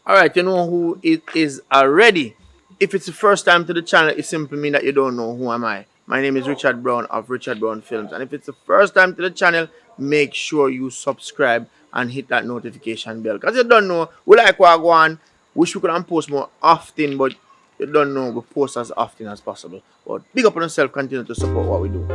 Alright, you know who it is already. If it's the first time to the channel, it simply means that you don't know who am I. My name is Richard Brown of Richard Brown Films. And if it's the first time to the channel, make sure you subscribe and hit that notification bell. Because you don't know, we like what I go on. Wish we could post more often, but you don't know we post as often as possible. But big up on yourself, continue to support what we do.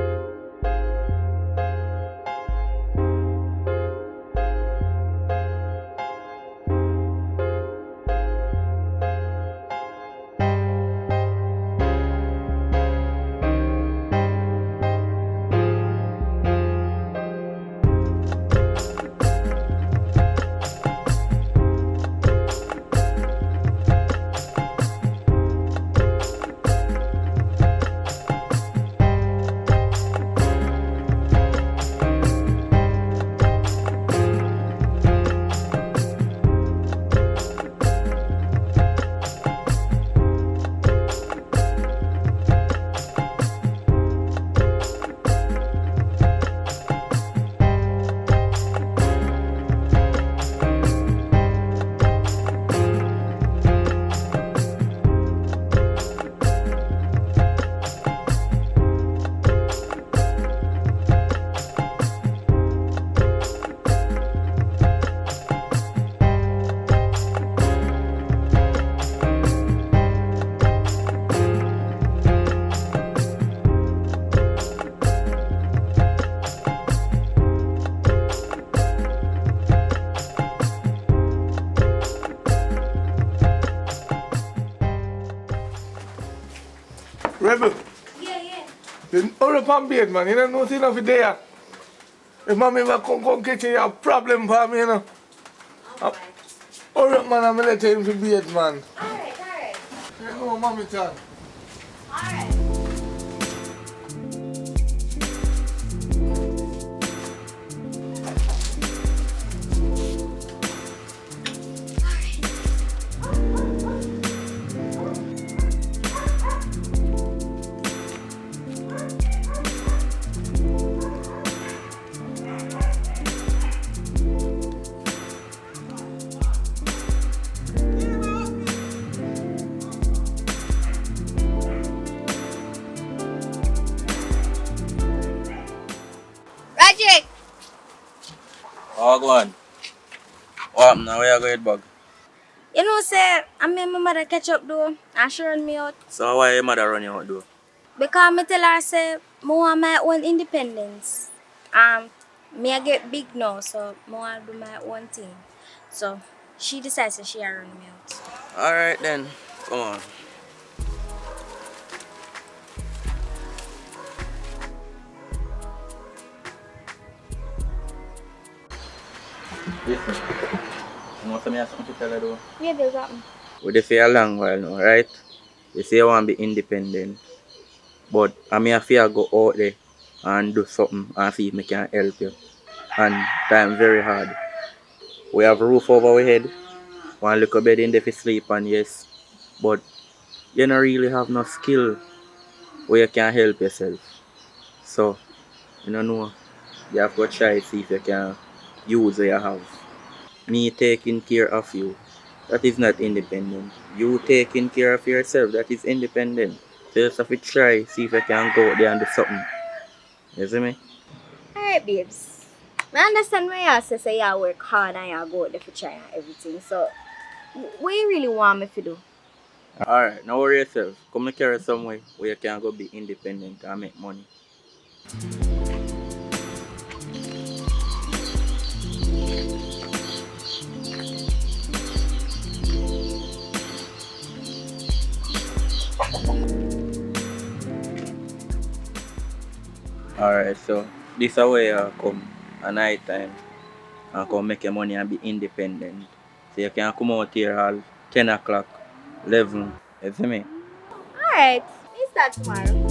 Rebel, Yeah, yeah. the other pan bait, man. You don't know nothing of it there. If mommy ever come kitchen, you have problem for me, you know. Alright. Hurry up, man, I'm going to let him to bait, man. Alright. You know, mommy, chan. Alright. Rajic! Oh, go on. What happened now? Where you going, bug? You know, say, I made my mother catch up though, and she run me out. So why your mother run you out, though? Because I tell her, say, I want my own independence. Me I get big now, so I want to do my own thing. So, she decides that she run me out. Alright then. Come on. Listen. You know something I have something to tell you, though? Yeah, there's something. We dey for a long while now, right? You say you want to be independent. But I may have to go out there and do something and see if I can help you. And time very hard. We have a roof over our head, one little bed in there for sleep, and yes, but you don't really have no skill where you can help yourself. So, you don't know, you have to try to see if you can use what you have. Me taking care of you, that is not independent. You taking care of yourself, that is independent. So you just have to try, see if you can go out there and do something. You see me? Alright, babes. I understand why you say you work hard and you go out there for try and everything. So, what you really want me to do? Alright, now worry yourself. Come to carry somewhere where you can go be independent and make money. Alright, so this is where you come at night time and come make your money and be independent. So you can come out here at 10 o'clock, 11. You see me? Alright, we start tomorrow.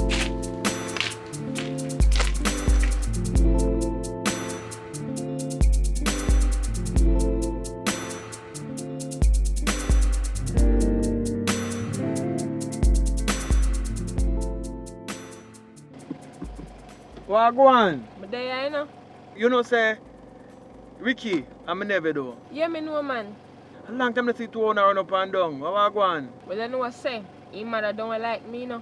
What go on? But there, you know. You know, say, Ricky, I'm never do. Yeah, me know, man. A long time to see two owner run up and down. How are you going? Well, you know what say? His mother don't like me, no.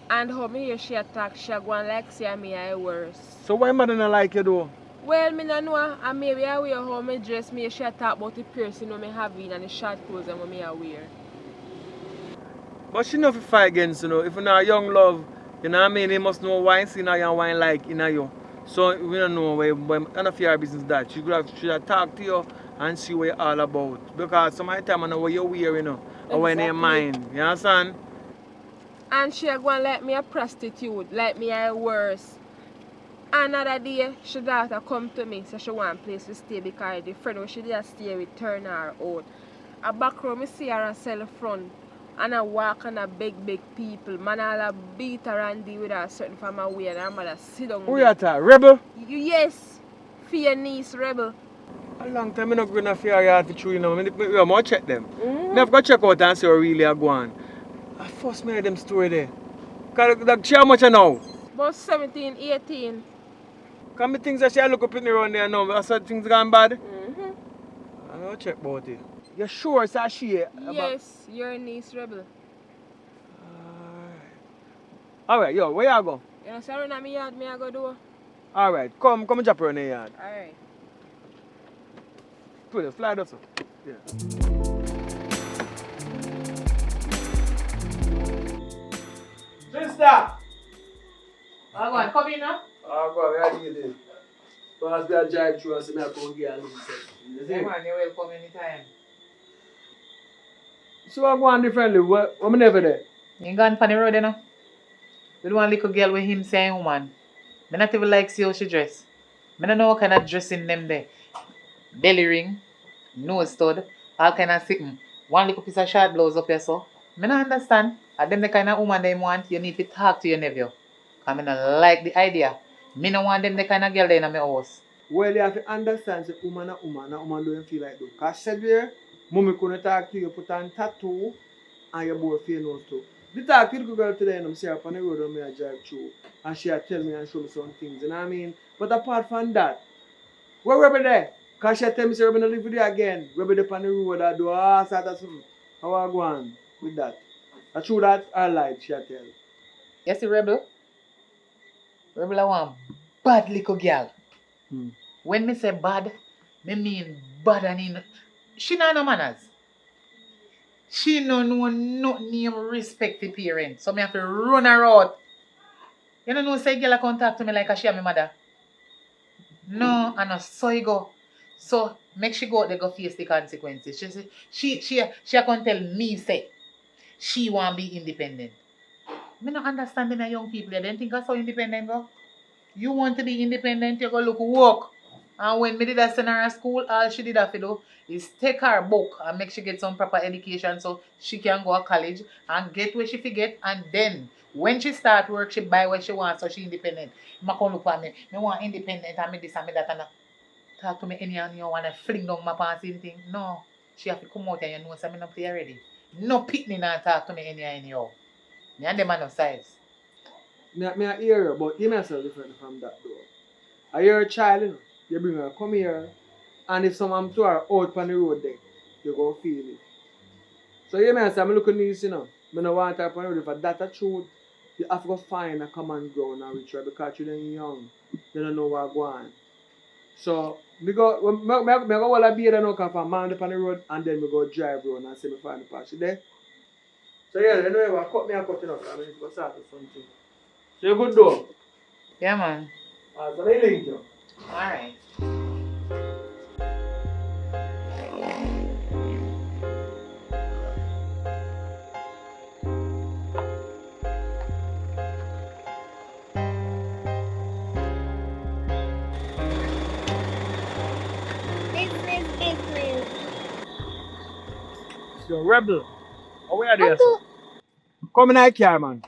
And how me hear she attack, she go and like say me I worse. So why mother not like you though? Well, me no know, and maybe I wear how me dress, me she talk about the piercing what me have in and the short clothes and what me I wear. But she know if you fight against you know. If you're not a young love, you know what I mean? You must know wine see now and wine like in you. So we don't know where none of your business that. She should have talk to you and see what you're all about. Because some of the time I know what you're wearing, you know. Or when in mind. You understand? And she go and like me a prostitute, like me I worse. Another day, she daughter come to me, so she want place to stay because the friend where she did stay with turn her out. A back row, me see her and sell front. And I walk on a big people. Man, I'll beat her and deal with her certain from my way and her mother sit down. Who you at? Rebel? Yes, for your niece, Rebel. A long time I not going to fear yard for true, you know. I must check them. I have to check out and see what really are going. I first made them story there. Because she how much I know? About 17, 18. Because me things that she look up in the around there now. I said things gone bad. I don't check about it. You sure it's a she? Yes, your niece, Rebel. Alright, yo, where you go? You know, sorry, na me yard, me I go do. Alright, come and drop her in the yard. Alright. Put it, fly that up. Yeah. Sister! Oh, go on, come in now. Oh, go on, where are you? Pass me a drive through and see me a come get a little set. You see? Yeah, man, you're welcome anytime. So I go on differently. What me never there? You ain't gone on the road, you know? With one little girl with him saying woman. Me not even like see how she dress. Me don't know what kind of dressing them there. Belly ring, nose stud, all kind of sitting. One little piece of short blouse up here so. Me not understand. And them the kind of woman they want, you need to talk to your nephew. Cause me not like the idea. Me no want them the kind of girl there in my house. Well, you have to understand that woman don't feel like that. Because said there, mommy couldn't talk to you, put on tattoo, and your boy feel no too. The talk to the girl today, and I'm saying up on the road when I drive through, and she tell me and show me some things, you know what I mean? But apart from that, where Rebel there? Because she tell me, say, Rebel not live with you again. Rebel up on the road, I do all sort of something. How I go on with that? I true that I lied, she tell. You see Rebel? Rebel I want bad little girl. When me say bad, me mean bad and in. She not no manners. She no know nothing name respect the parents. So me have to run her out. You don't know say girl come talk to me like a she and my mother. No, and no so you go. So make she go out there go face the consequences. She say she can tell me say she want be independent. Me not understanding the young people. They don't think that's how independent go. You want to be independent, you go look work. And when me did that send her to school, all she did have to do is take her book and make she get some proper education so she can go to college and get where she forget. And then when she start work, she buy what she wants so she independent. I come look at me. Me want independent and me this and me that and talk to me anyhow and you want to fling down my pants in thing. No. She have to come out and you know so me not play already. No picnic and talk to me anyhow. Me and them are no size. Me I hear you, but you myself different from that though. I hear a child, you know, you bring her, come here, and if someone throw her out on the road there, you go feel it. So you myself, I'm looking at this, you know, I don't want her on the road. If that's the truth, you have to go find a common ground and reach her because you're young, you don't know what's going on. So, I go all the beard and come from man on the road and then we go drive around and see me find the patch there. So yeah, anyway, I cut me a cut enough, I mean, to start with something. So you good though? Yeah, man. So they link you. Alright. Business. Yo, Rebel. How are you there, sir? Come in the car, man.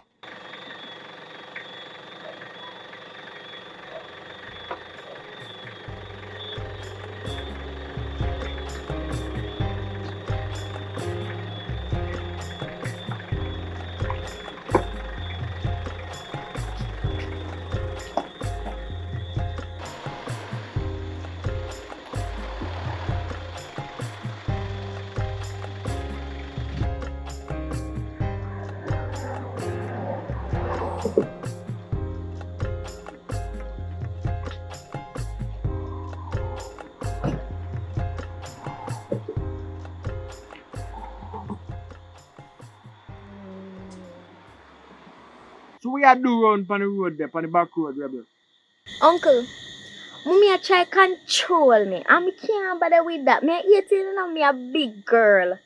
So we are do run on the road there, on the back road, Rebel. Uncle, mommy a try control me. And me can't bother with that. Me a 18 and me a big girl.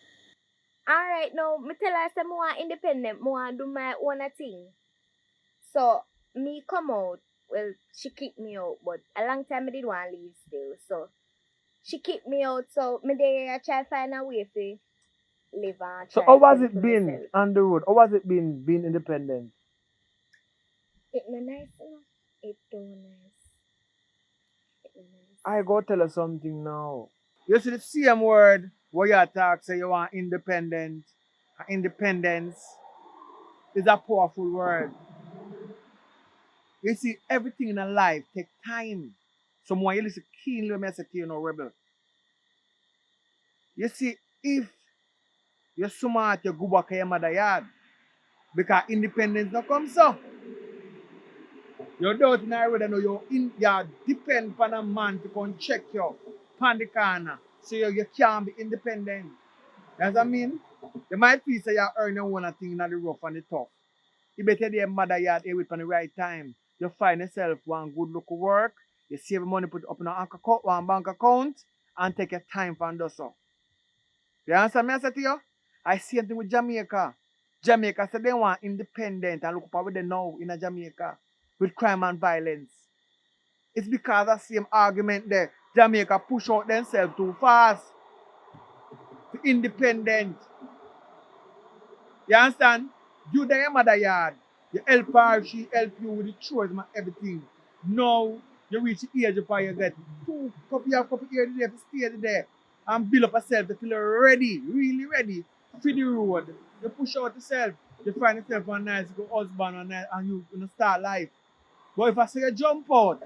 Alright now, me tell her say me want independent, me want do my own thing. So me come out. Well, she kicked me out, but a long time I did want to leave still. So she kicked me out, so me there I try find a way to live and So try how was fend it for been myself. on the road? How was it been being independent? It no nice enough. It too nice. It no nice. I go tell her something now. You see the same word where you talk say you want independent. And independence is a powerful word. You see, everything in a life take time. Someone you listen keenly when I say to you, Rebel. You see, if you're smart, you go back to your mother yard. Because independence not come so. You don't know whether you depend on a man to come check you on the corner. So you can't be independent. That's what I mean. You might feel say you earn your own thing in the rough and the tough. You better be a mother yard away on the right time. You find yourself one good look work, you save money, put it up in one bank account, and take your time for do so. You understand me I say to you? I see something with Jamaica. Jamaica said they want independent and look up what they know in Jamaica with crime and violence. It's because of the same argument there. Jamaica push out themselves too fast to independent. You understand? You there your mother yard. You help her, she help you with the chores and everything. Now you reach the age of you get couple years there to stay there and build up yourself to feel ready, really ready for the road. You push out yourself, you find yourself a nice good husband and you start life. But if I say you jump out,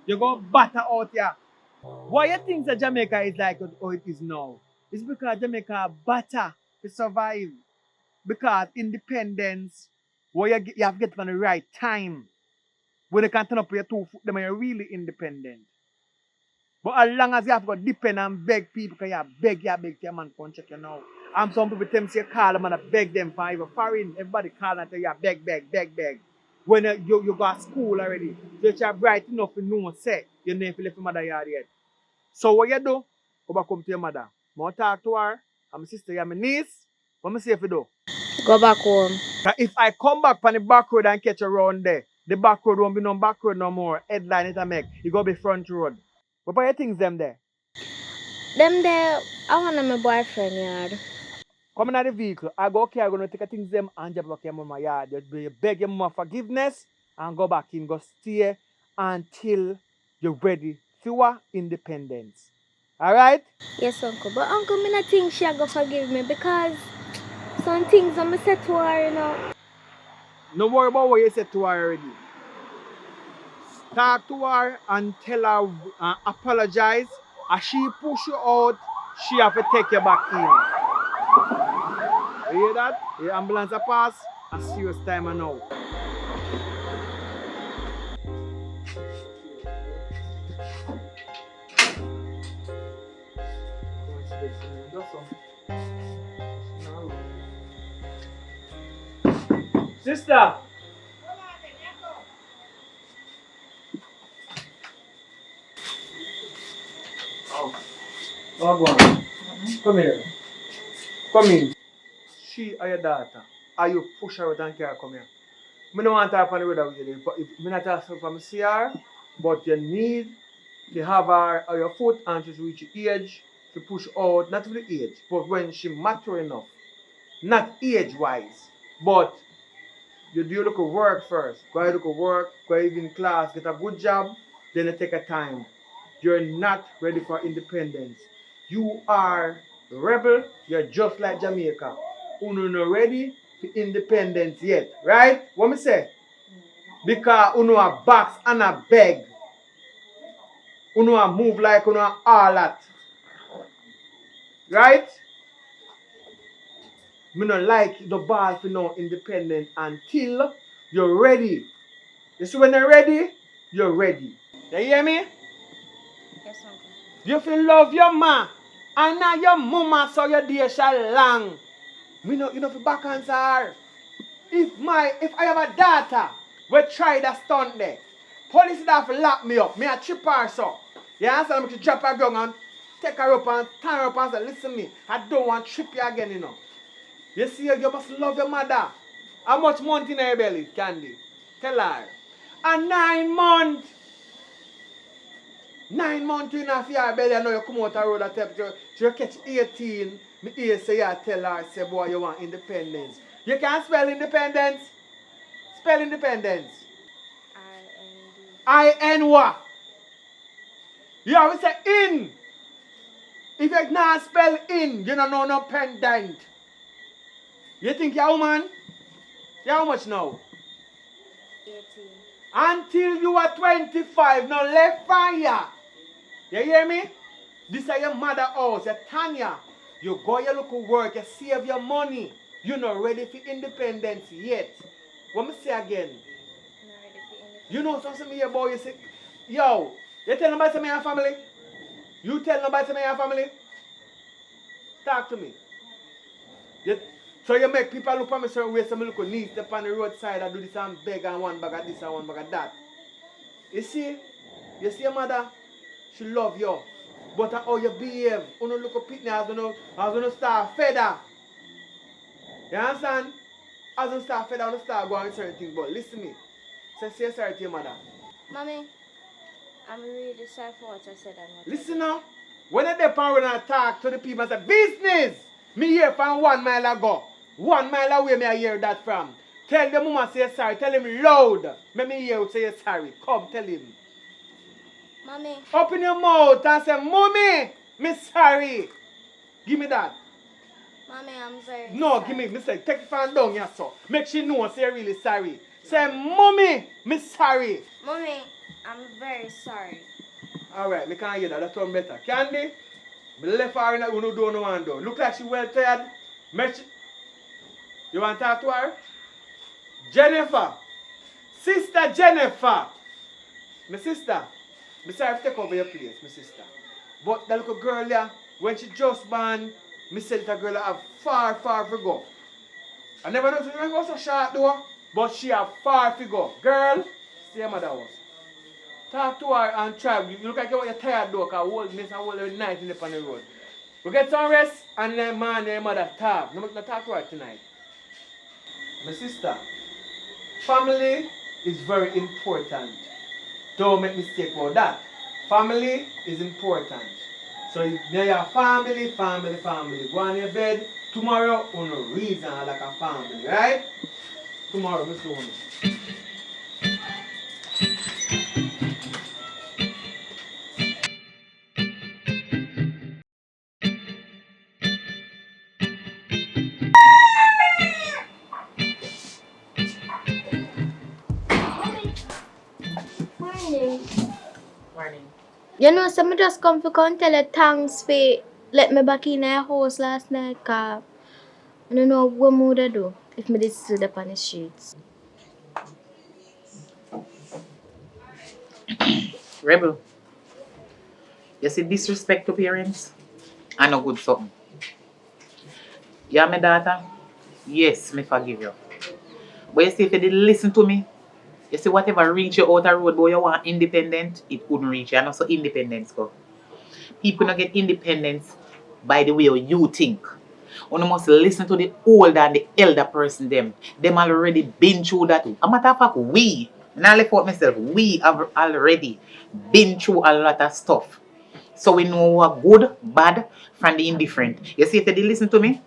you go batter out here. Why you think that Jamaica is like how it is now? It's because Jamaica batter to survive. Because independence, where you have to get on the right time. When you can turn up your 2 foot, then you're really independent. But as long as you have to depend and beg people, because you beg your man come check you now. And some people tell me say call them and beg them for even foreign. Everybody call and tell you beg. When you go to school already, so you're bright enough to know say you never left your mother yard yet. So what you do? Go back home to your mother. I talk to her, and my sister and my niece. What I say if you do? Go back home. If I come back from the back road and catch a round there, the back road won't be no back road no more. Headline it a make. It go be front road. What are your things them there? Them there, I want my boyfriend yard. Come in the vehicle. I go okay, I'm gonna take a things them and jump back your mama yard. You beg your mama forgiveness and go back in, go stay until you're ready for independence. Alright? Yes, uncle. But uncle, me not think she go forgive me because some things I'm said to her, you know. No worry about what you said to her already. Talk to her and tell her apologize. As she push you out, she have to take you back in. You hear that? The ambulance a pass. A serious time now. Sister. Oh, go on. Come here. Come in. She or your daughter. Are you push her out and carry her come here? I don't want to talk on the road with you. But if I not talk from see her, but you need to have her on your foot and she's reach the age to push out, not with the age, but when she mature enough. Not age wise, but you do look at work first. Go ahead, look at work, go ahead in class, get a good job, then you take a time. You're not ready for independence. You are rebel, you're just like Jamaica. Uno not ready for independence yet, right? What me say? Because uno a box and a beg. Uno a move like uno a all that. Right? Me not like the ball for no independent until you're ready. You see when you're ready, you're ready. You hear me? Yes, uncle. You feel love your ma and now your mama so your day shall long. Me no, you know, for back answer. If I have a daughter We try that stunt there. Police would have to lock me up. Me a trip her so. You understand? Me to drop her gun and take her up and turn her up and say, listen me, I don't want to trip you again, you know. You see, you must love your mother. How much month in her belly, Candy? Tell her. And 9 months. 9 months in her belly, I know you come out the road and tell you catch 18. Me hear say you tell her, say, boy, you want independence. You can spell independence. Spell independence. I-N what? You always say in. If you not spell in, you don't know no pendant. You think you're a woman? You're how much now? 18. Until you are 25, no left fire. You hear me? This is your mother house, your Tanya. You go your local work, you save your money. You're not ready for independence yet. What me say again? Not ready for independence. You know something here, boy, you say, yo, you tell nobody to me your family? You tell nobody to me your family? Talk to me. So you make people look at me certain way, some look neat up on the roadside and do this and beg and one bag of this and one bag of that. You see your mother, she love you. But how you behave, you don't look up pitney as you start feather. You understand? As you start feather, you start going with certain things. But listen to me. Say sorry to your mother. Mommy, I'm really sorry for what I said and what Listen now. When I depend and talk to the people and say, business! Me hear from 1 mile ago. 1 mile away me I hear that from. Tell the mama say sorry. Tell him loud. Let me hear you say sorry. Come tell him. Mommy. Open your mouth and say, Mommy, me sorry. Give me that. Mommy, I'm very No, sorry. give me. Me say, take it from down here, so. Make she know say really sorry. Say, Mommy, me sorry. Mommy, I'm very sorry. Alright, me can't hear that. That's one better. Candy, me left her in that window door no one door. Look like she well tired. You want to talk to her? Jennifer. Sister Jennifer. My sister. Me sorry to take over your place, my sister. But that little girl there, when she just born, me said that girl have far to go. I never know she was so short though, but she have far to go. Girl, stay your mother house. Talk to her and try. You look like you're tired though, because whole miss and whole night in the road. We get some rest and then man and your mother talk. No talk to her tonight. My sister, family is very important. Don't make mistake about that. Family is important. So if you have family. Go on your bed. Tomorrow, on a reason like a family, right? Tomorrow, Mr. Woman. Morning. Morning. You know, so me just come to tell you thanks for let me back in your house last night, cause I don't know what me would do if me did stood up on the streets. Rebel, you see disrespect to parents? I know good something. You are my daughter? Yes, me forgive you. But you see, if you didn't listen to me, you see, whatever reach you out the road, but you want independent, it couldn't reach you. I know so independence go. People don't get independence by the way you think. You must listen to the older and the elder person them. Them already been through that. A matter of fact, we, now left out myself, we have already been through a lot of stuff. So we know what good, bad, from the indifferent. You see, if you did listen to me,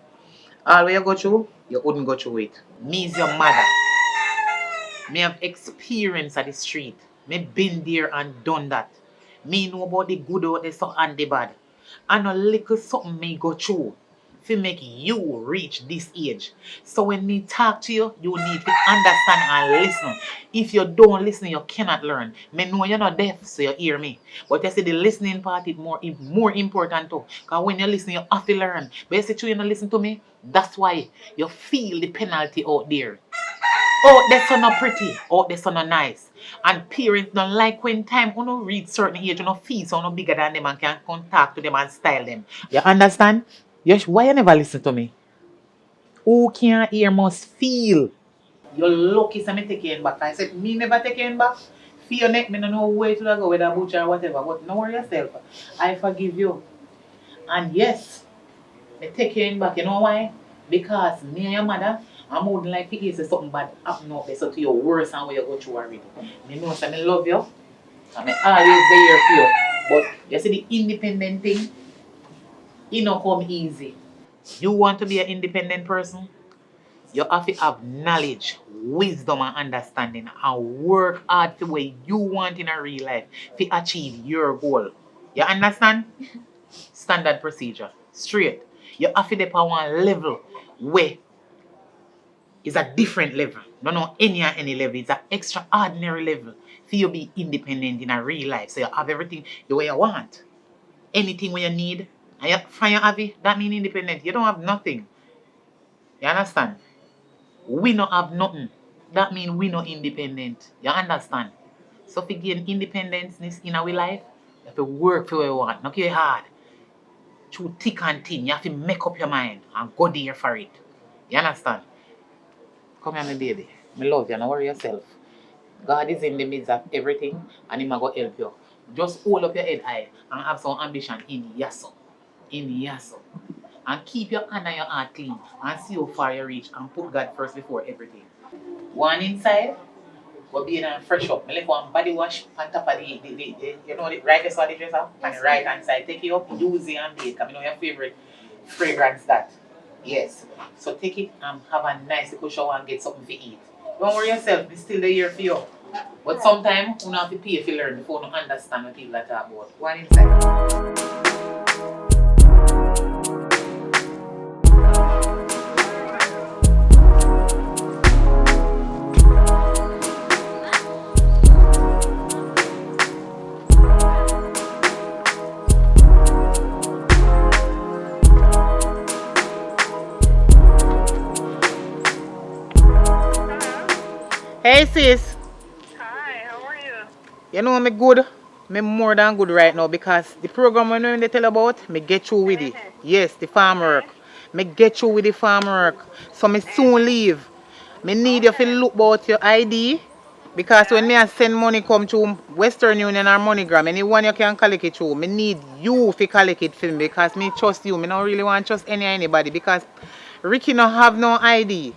all what you go through, you wouldn't go through it. Me is your mother. Me have experience at the street. Me been there and done that. Me know about the good out there so and the bad. And a little something may go through to make you reach this age. So when me talk to you, you need to understand and listen. If you don't listen, you cannot learn. Me know you're not deaf, so you hear me. But you see the listening part is more important too. Because when you listen, you have to learn. But you see, you don't listen to me, that's why you feel the penalty out there. Oh, that's so not pretty. Oh, that's so not nice. And parents don't like when time you know reach certain age, you know feel so no bigger than them and can contact to them and style them. You understand? Yes, why you never listen to me? Who can't hear must feel. You're lucky some me take you in back. I said, me never take you in back. For your neck, me no know where to go with a butcher or whatever. But don't worry yourself. I forgive you. And yes, me take you in back. You know why? Because me and your mother, I wouldn't like to hear say something bad happen out there so to your worse than what you go through already. Me know say me love you. And I always there for you. But you see the independent thing, it don't come easy. You want to be an independent person? You have to have knowledge, wisdom, and understanding and work hard for what you want in a real life to achieve your goal. You understand? Standard procedure. Straight. You have to be on one level where it's a different level. No, any level. It's an extraordinary level for you be independent in a real life. So you have everything the way you want. Anything when you need. And you find you have it, that means independent. You don't have nothing. You understand? We don't have nothing. That means we not independent. You understand? So to gain independence in our life, you have to work for what you want. Not get hard. Through thick and thin, you have to make up your mind and go there for it. You understand? Come here, my baby. Me love you. Don't worry yourself. God is in the midst of everything and He might go help you. Just hold up your head high and have some ambition in Yaso. In Yaso. And keep your hand and your heart clean and see how far you reach and put God first before everything. One inside, go be in and fresh up. I left one body wash on top of the you know, the right side of the dresser, on the right hand side. Take it up, use it and bathe, because I know your favorite fragrance that. Yes. So take it and have a nice little shower and get something to eat. Don't worry yourself, it's still there for you. But sometimes you have to pay if you learn before you understand what people are talking about. One inside. Hey sis. Hi, how are you? You know me good. Me more than good right now because the program when they tell about, me get through with it. Yes, the farm Okay. work. Me get through with the farm work. So me soon leave. Me need you to Okay. look about your ID. Because when Yeah. me a send money come to Western Union or MoneyGram, anyone you can collect it through, me need you to collect it for me because me trust you. Me don't really want to trust anybody because Ricky no have no ID.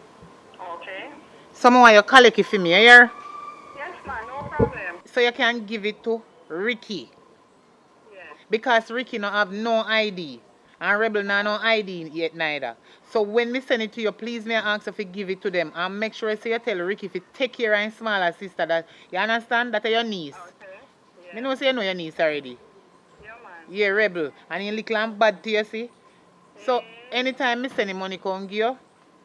Okay. Someone you collect it for me, you hear? Yes, man, no problem. So you can give it to Ricky. Yes. Because Ricky no have no ID. And Rebel no ID yet neither. So when me send it to you, please may I ask if you give it to them. And make sure you tell Ricky if you take care of his smaller sister that you understand that your niece. Okay. Me Yes. know say you know your niece already. Yeah, man. Yeah, Rebel. And you little and bad to you see. So Mm. anytime me send the money come give you,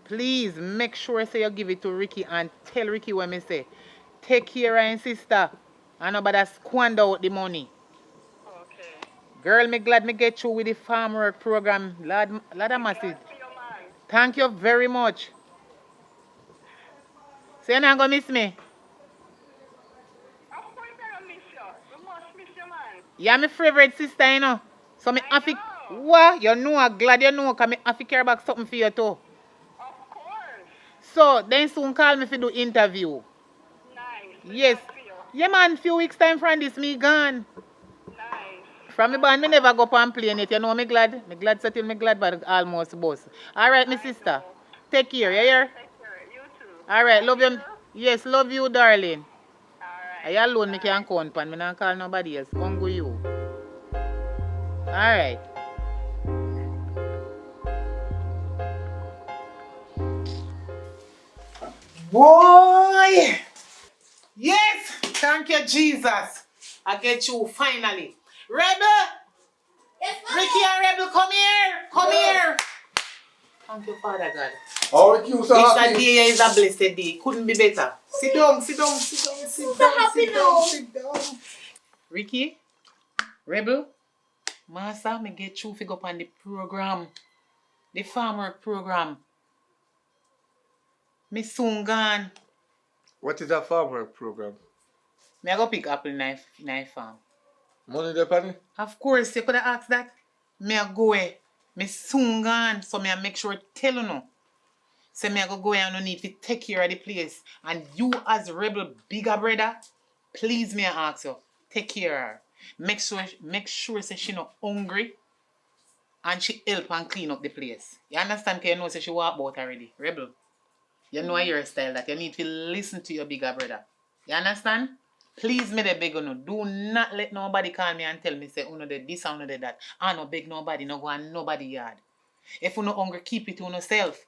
please make sure say you give it to Ricky and tell Ricky what me say. Take care of his sister. And nobody squander out the money. Okay. Girl, me glad me get through with the farm work program. Lord of Me mercy. glad for you, man. Thank you very much. So you're not gonna miss me. Of course I miss you. We must miss you, man. You're my favorite sister, you know. So me I have to, know. what? You know, I'm glad you know, because me have to care about something for you too. Of course. So then soon call me for do interview. Nice. We Yes. glad for you. Yeah man, few weeks time from this me gone. Nice. From me band, me Okay. never go on plane yet. You know me glad? Me glad so till me glad but almost boss. Alright, my I sister. know. Take care, you All right. hear? Take care. You too. Alright, Love love you. you. Yes, love you, darling. All I right. alone me can Bye. count pan. Me not call nobody else. Come go you. Alright. Boy! Yes! Thank you, Jesus. I get you finally. Rebel! Yes, Ricky and Rebel, come here! Come here! Thank you, Father God. How are you so It's happy? a day is a blessed day. Couldn't be better. Sit down, sit down, sit down, sit down, sit down, sit down. Ricky, Rebel, Master, me get you figure up on the program. The farmer program. Me soon gone. What is a farm work program? Me I go pick apple knife farm. Money there, Penny? Of course, you could have asked that. Me a go eh. Me soon gone. So me a make sure tell you no. So me I go and no need to take care of the place. And you as rebel bigger brother, please me I ask you, take care of her. Make sure say she not hungry and she help and clean up the place. You understand? Cause you know say she walk out already. Rebel. You know your style that you need to listen to your bigger brother. You understand? Please me the beg you, do not let nobody call me and tell me say uno de this and uno de that. I no beg nobody, no go on nobody yard. If you no hungry, keep it to yourself.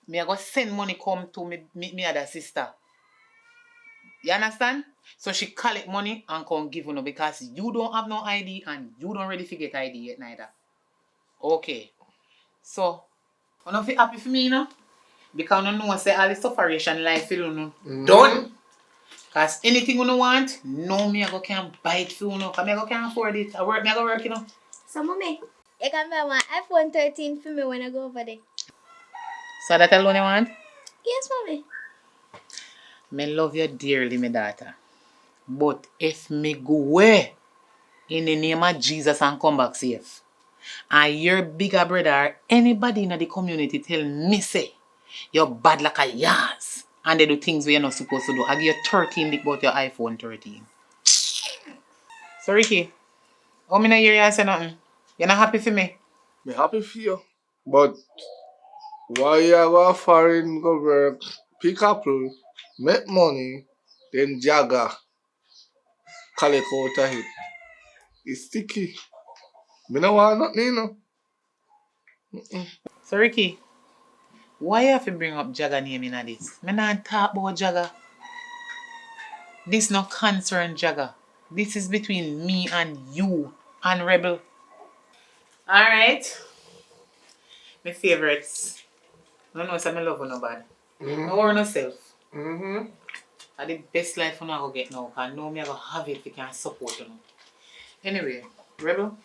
Me I go send money come to me other sister. You understand? So she collect money and come give you because you don't have no ID and you don't really forget ID yet neither. Okay. So, you know feel happy for me, you know? Because you know say all the sufferation life you know done. Cause anything you want, no me I go can buy it for you know. Cause me I go can't afford it. I go work, you know. So, mommy, you can buy my iPhone 13 for me when I go over there. So that alone you want? Yes, mommy. Me love you dearly, my daughter. But if me go away in the name of Jesus and come back safe, and your bigger brother or anybody in the community tell me say you're bad like a yas and they do things we're not supposed to do, I give you 13 lick about your iPhone 13. So Ricky, how many hear you say nothing? You're not happy for me? Me happy for you. But why you go foreign go work, pick apple, make money, then jagger, collect out of it. It's sticky. Me no want nothing, you know. So Ricky, why you have to bring up Jagger name in this? Me not talk about Jagger. This no concern Jagger. This is between me and you and Rebel. Alright. My favorites. No, no, say me love you no bad. No worry no self. Mm-hmm. I the best life you go get now. Cause know me I go have it if you can support you. Anyway, Rebel,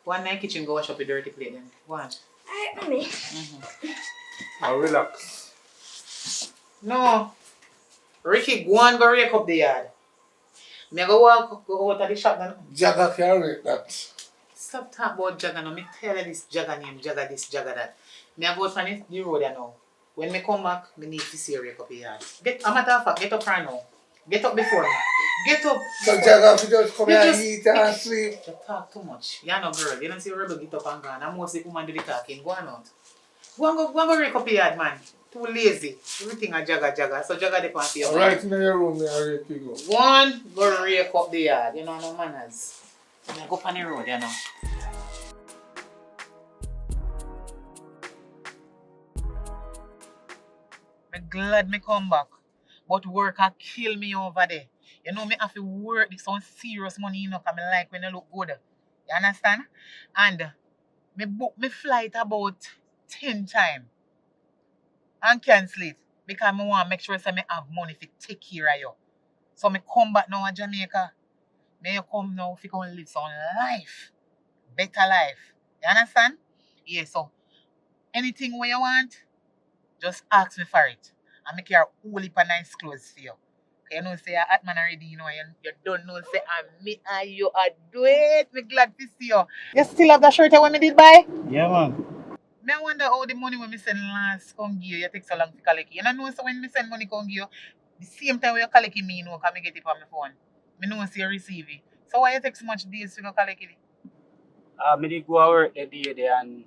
go on in the kitchen go wash up your dirty plate then. Go on. Alright, mommy. Now relax. No. Ricky, go and go rake up the yard. Me go walk go out of the shop now. Jagger can rate that. Stop talking about Jagger now. Me tell you this Jagger name, Jagger this, Jagger that. Me I go out on the road there now. When me come back, me need to see you rake up the yard. A matter of fact, get up right now. Get up before me. Get up. So Jagger if you just come You here and just- eat and sleep. You talk too much. You're no girl. You don't see Rebel get up and gone. I'm mostly woman do the talking. Go on out. Go and go rake up the yard, man. Too lazy. Everything a Jagger. So Jagger depend on you. Right in your room there, ready to go. One, go rake up the yard. You know no manners. You go on the road, you know. I'm glad me come back. But work a kill me over there. You know me have to work this on serious money, you know, cause me like when you look good. You understand? And me book me flight about 10 times and cancel it. Because I want to make sure say me have money to take care of you. So me come back now to Jamaica. May you come now if you can live some life. Better life. You understand? Yeah, so anything where you want, just ask me for it. I make your whole heap of nice clothes for you. You know, say you're hot man already, you know, you don't know, say, and me and you are do it. Me glad to see you. You still have that shirt when me did buy? Yeah, man. Me I wonder how the money when me send last come give you take so long to collect it. You know, so when me send money come give you, the same time when you collect it, me know, because me get it on my phone. Me know see you receive it. So why you take so much days to go collect it? Me did go to work the day there and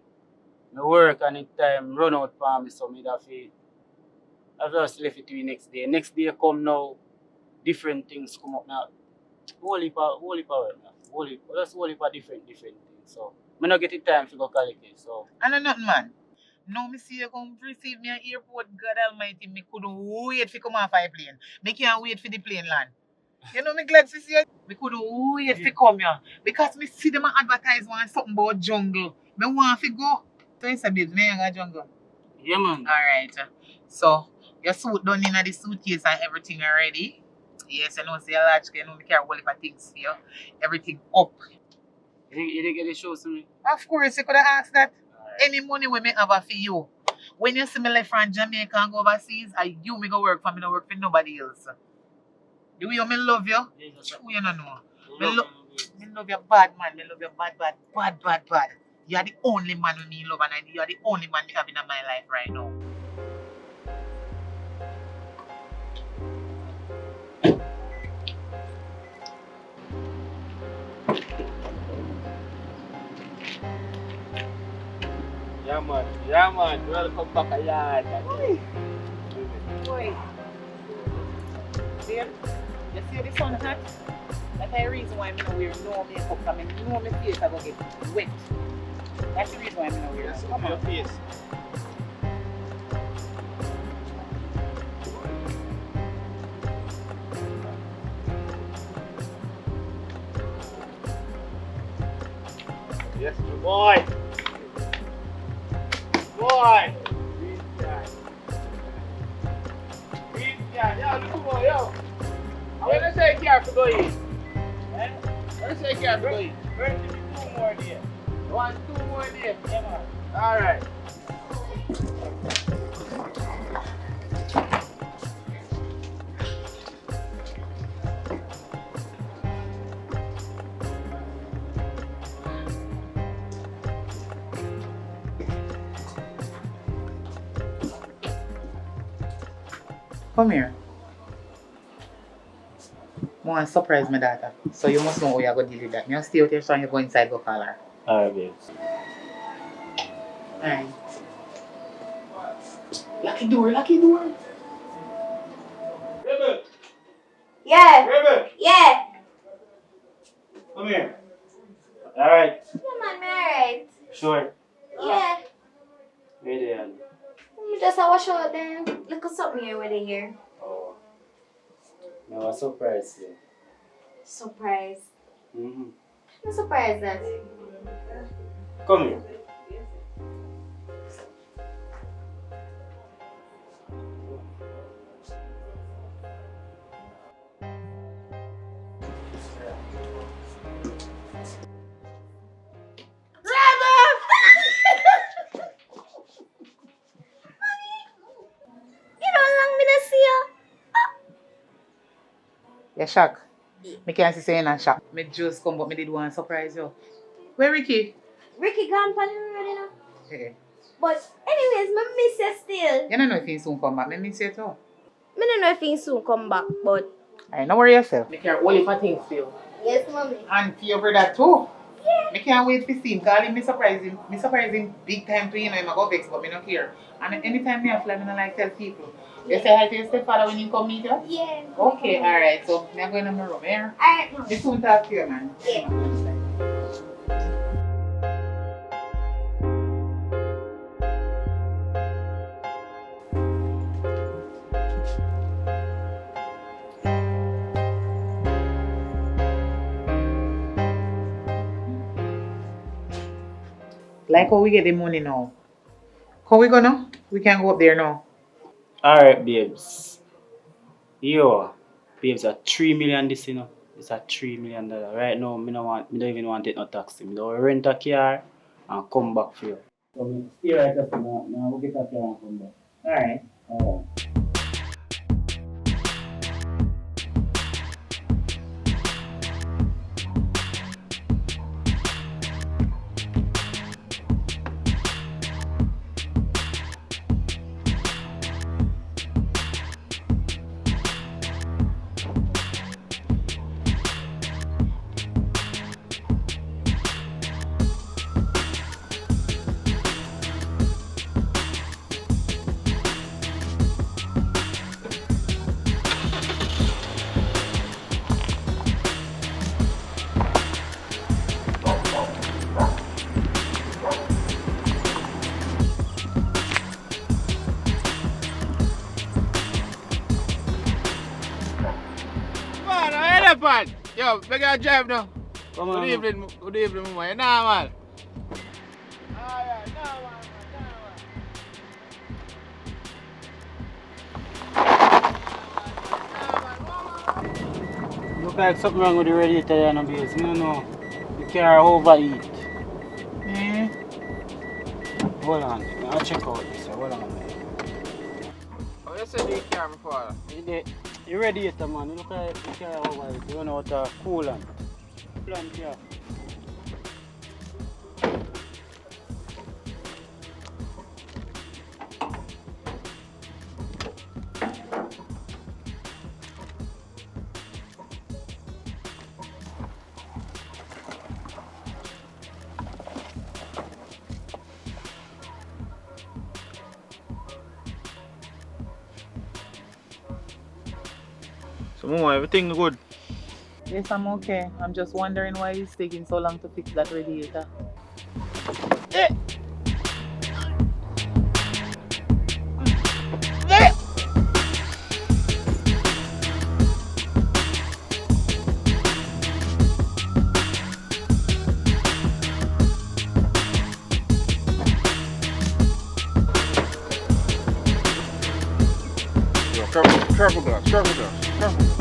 me work and it time run out for me, so me have to I just left it to the next day. Next day come now, different things come up now. Whole heap of work now. Whole heap of different things. So me not get the time to go collect it. So I know nothing, man. Now me see you come receive me at airport, God Almighty, me couldn't wait to come off a plane. Me can't wait for the plane land. You know me glad to see you. Me couldn't wait to come here. Because me see them advertise one something about jungle. Me want to go. So you say, babes, me ain't got jungle. yeah, man. Alright. So your suit done in the suitcase and everything already. Yes, I know say a large you know me carry all of things for you. Everything up. You didn't get the shows to me. Of course, you could have asked that. Any money we may have for you. When you see me left from Jamaica and go overseas, you me go work for me, no work for nobody else. The way me love you, true you don't know. Me love you bad, man. Me love you bad. You are the only man who me love and you are the only man me have in my life right now. Yeah, man. Welcome back a yard. Boy. Babe, you see the sun hot? That's the reason why I'm not wearing no makeup. I mean, no my face I go get wet. That's the reason why I'm not wearing it. Come Your on. face. Yes, boy. Boy. Green guy. Yo, look boy, yo. I want to say care to go in. Eh? I want to say care to go in. Bring me 2 more there. I want 2 more there. Yeah, man. All right. Come here. I want to surprise my daughter. So you must know how you're going to deal with that. You stay out here so you go inside go call her. All right, babes. Alright. Lucky door, lucky door. Rebel. Yeah. Rebel. Yeah. Come here. All right. Yeah, man, me alright. Sure. Yeah. Ready, then. Let me just wash out then. Look at something here with it here. Oh. Now a surprise here. Surprise. Mm-hmm. I'm surprised that. Come here. You know how long me not see you? You're shocked. Me can't see saying I'm shocked. Me just come but me did want to surprise you. Where Ricky? Ricky gone for the road, you know. Hey. But anyways, me miss you still. You don't know if he soon come back. Me miss you too. Me don't know if he soon come back, but Alright, don't worry yourself. Me care only for things for you. yes, mommy. And for your brother too. Yeah. Me can't wait to see him. Call him, me surprise him. Me surprise him big time too, you know. He might go vex, but me don't care. And anytime me have fly, me don't like tell people. You say hi to your stepfather when you come meet you? Yeah. Okay, alright. So, me going to my room here. Alright, mommy. Me soon talk to you, man. Yeah. Like how we get the money now. How we gonna? We can go up there now. All right, babes. Yo, babes, a 3 million this, you know. It's a $3 million. Right now, me don't even want to take no taxi. Me don't rent a car and come back for you. So me stay right up now. Now I will get a car and come back. Alright. All right. Man, I head up, man. Yo, we gotta drive now. Come on. Good evening, mama. You know, man. Alright, nah, man. Look like something wrong with the radiator there, no babes. You know, the car overheat. Eh? Hold on, I'll check out this. Hold on. Oh, you said you care before. The radiator, man. You look like the car overheat. You know what a coolant. Plant here. So, Mama, everything good? Yes, I'm okay. I'm just wondering why it's taking so long to fix that radiator. Yo, careful guys, careful guys, careful guys.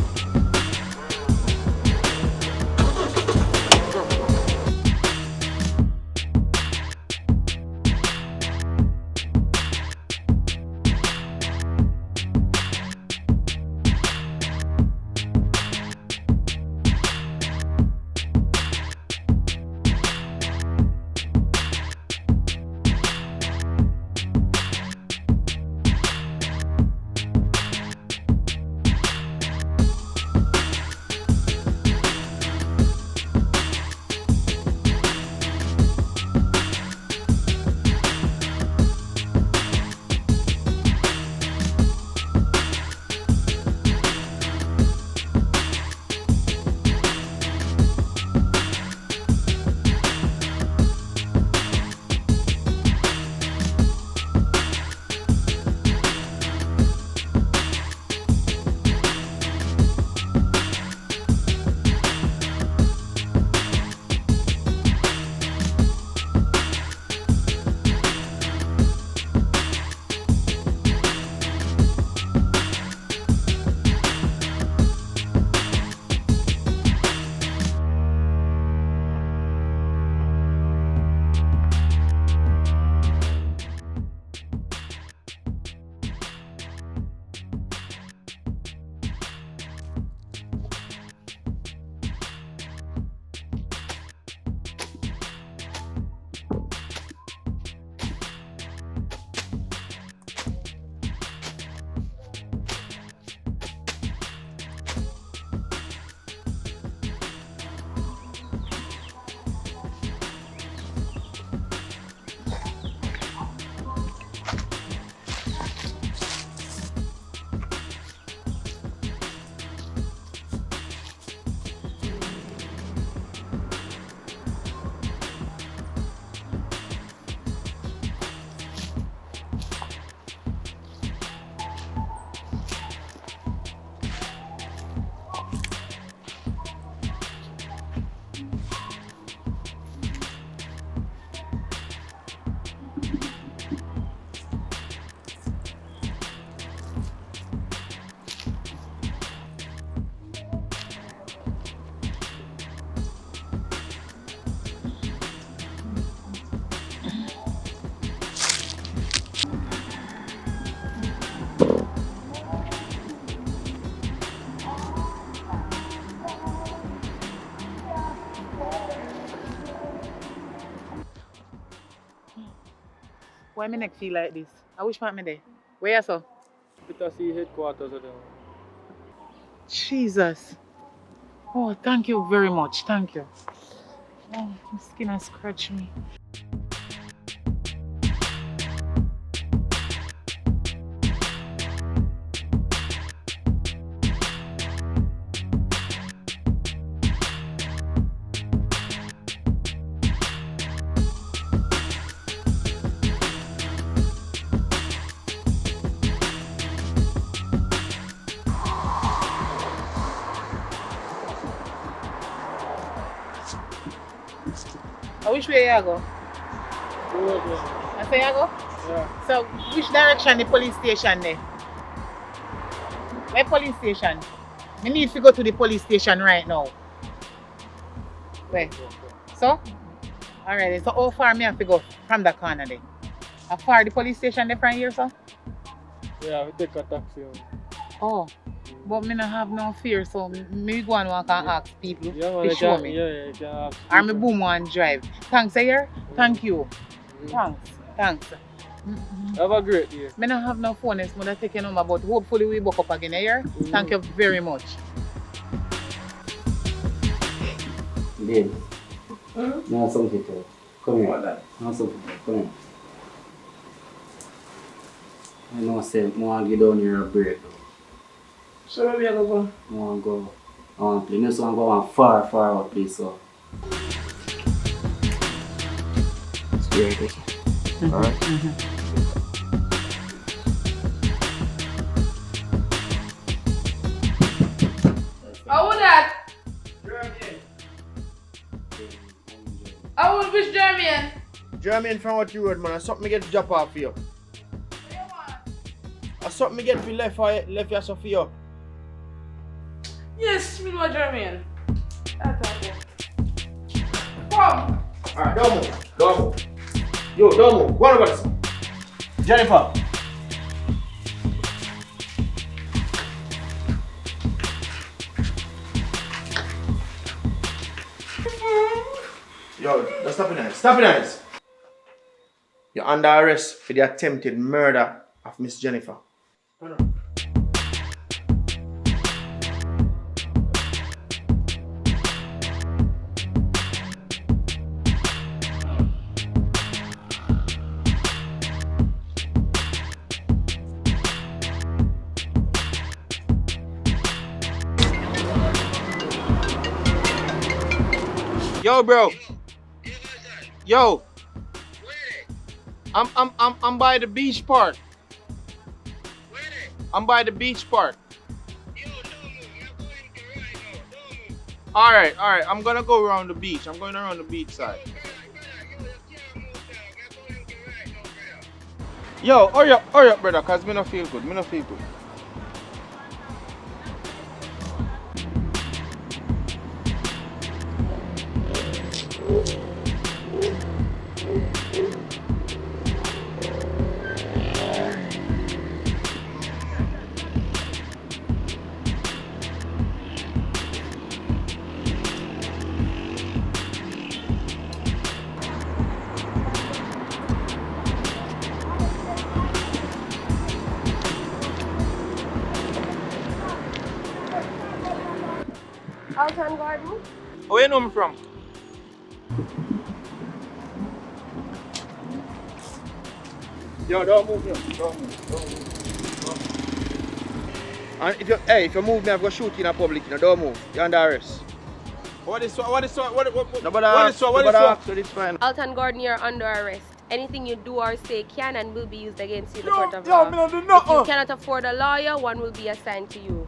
Why my neck feel like this? I wish part me there. Where you so? It a see headquarters of them. Jesus. Oh, thank you very much. Thank you. Oh, my skin has scratched me. Which way you go? Good, yeah. I say you go? Yeah. So, which direction the police station there? Where police station? Me need to go to the police station right now. Where? So? Alright, so how far me have to go from the corner there? How far the police station there from here, so? Yeah, we take a taxi. Oh, but me not have no fear, so me go and walk and ask people Yeah, man, to you show can, me. yeah, you can ask Or me people. boom and drive. Thanks, here. Thank you. Thanks. Thanks. Have a great day. Me not have no phone, it's mother take your number, but hopefully we book up again here. Thank you very much. Babe, now something to tell. Come here. Now something to tell. Come here. I know say, I want to get down here a break. So where we are go? I want to go. I want to play. No, so I want to go one far out place. So. Security. Alright. How would that? How would which German? Jermaine from what you word, man. I something me get drop off for you. I something me get for left your stuff for you. Yes, me know German. That's okay. Come. Alright, don't move. Don't move. Yo, don't move. Go on over this. Jennifer. Yo, just stop it. Stop it. You're under arrest for the attempted murder of Miss Jennifer. Yo, bro. Yo. I'm by the beach park. I'm by the beach park. Alright. I'm gonna go around the beach. I'm going around the beach side. Yo, hurry up, brother, cause me no feel good. Alton Garden? Where you know me from? Yo, don't move. And if you move me, I'm gonna shoot you in a public, don't move. You're under arrest. What is so? Nobody so it's fine. Alton Gordon, you're under arrest. Anything you do or say can and will be used against you in the court of law. If you cannot afford a lawyer, one will be assigned to you.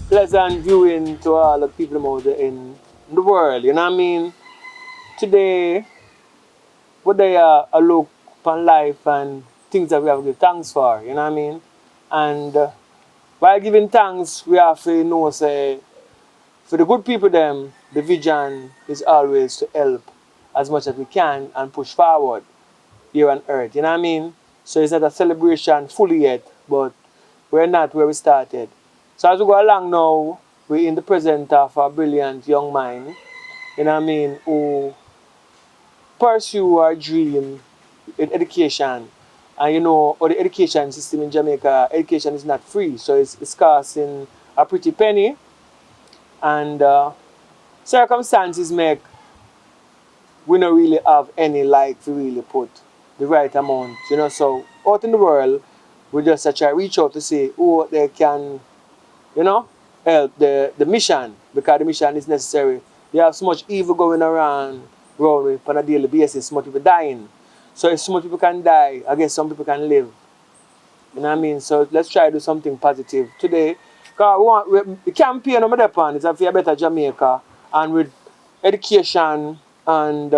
Pleasant viewing to all the people out there in the world, you know what I mean? Today, what they are a look upon life and things that we have to give thanks for, you know what I mean? And while giving thanks, we have to know, say, for the good people them, the vision is always to help as much as we can and push forward here on earth, you know what I mean? So it's not a celebration fully yet, but we're not where we started. So as we go along now, we're in the presence of a brilliant young mind, you know what I mean, who pursue our dream in education. And you know, or the education system in Jamaica, education is not free, so it's costing a pretty penny. And circumstances make we don't really have any like to really put the right amount, you know. So out in the world, we just try to reach out to see who they can, you know, help the mission because the mission is necessary. You have so much evil going around with on a daily basis, so much people dying. So if so much people can die, I guess some people can live. You know what I mean? So let's try to do something positive today. Because the campaign I'm upon is for a better Jamaica, and with education and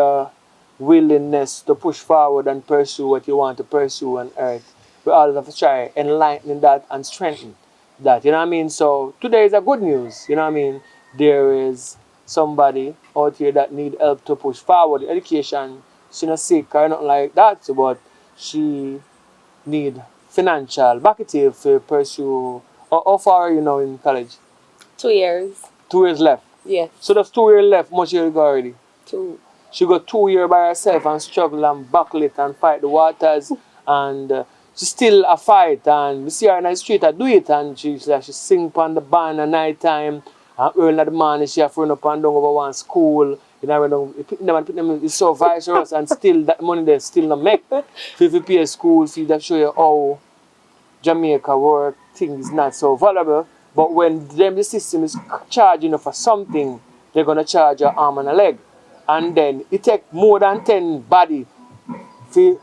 willingness to push forward and pursue what you want to pursue on earth, we all have to try enlightening that and strengthen that. You know what I mean? So today is a good news. You know what I mean? There is somebody out here that need help to push forward education. She's not sick or nothing like that, but she need financial backative to pursue. How far are you now in college? 2 years. 2 years left. Yes. So there's 2 years left. Much year ago already. 2. She got 2 years by herself and struggle and buckle it and fight the waters and she still a fight and we see her in the street I do it and she sing on the band at night time and early in the morning she have to run up and down over one school. You know, it's so viscerous and still that money they still not make. If you pay school fees that show you how Jamaica work, things not so valuable. But when the system is charging you for something, they're gonna charge your arm and a leg. And then it take more than 10 body for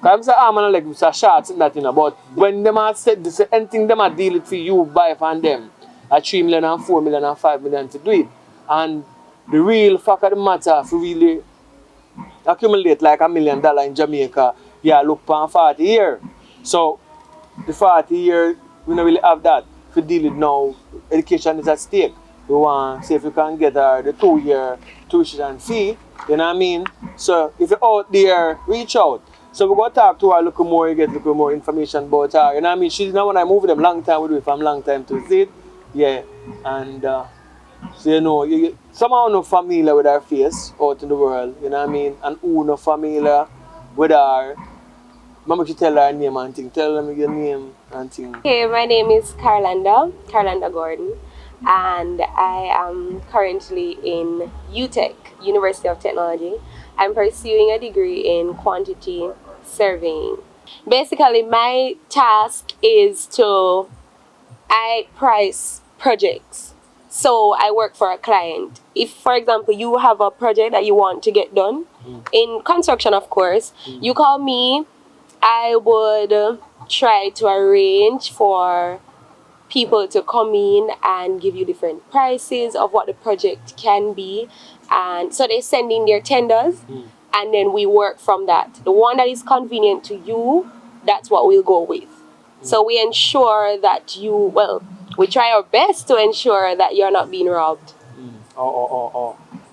because arm and a leg is a short that you know, but when them are said this anything them are deal it for you buy from them at 3 million and 4 million and 5 million to do it. And the real fact of the matter if you really accumulate like $1 million in Jamaica, yeah, look for 40 years. So the 40 years we don't really have that. If you deal with now, education is at stake. We want see if you can get the 2-year tuition fee, you know what I mean? So if you're out there, reach out. So we're gonna talk to her a little more, you get a little more information about her, you know what I mean? She's not when I move them long time, we do it from long time to see it. Yeah. And so you know, somehow no familiar with her face out in the world, you know what I mean? And who no familiar with her. Mama, you tell her name and thing. Tell them your name and thing. Okay, my name is Carlanda Gordon, and I am currently in UTech, University of Technology. I'm pursuing a degree in quantity surveying. Basically, my task is I price projects. So I work for a client. If, for example, you have a project that you want to get done, in construction, of course, you call me, I would try to arrange for people to come in and give you different prices of what the project can be. And so they send in their tenders and then we work from that. The one that is convenient to you, that's what we'll go with. So we ensure that we try our best to ensure that you're not being robbed.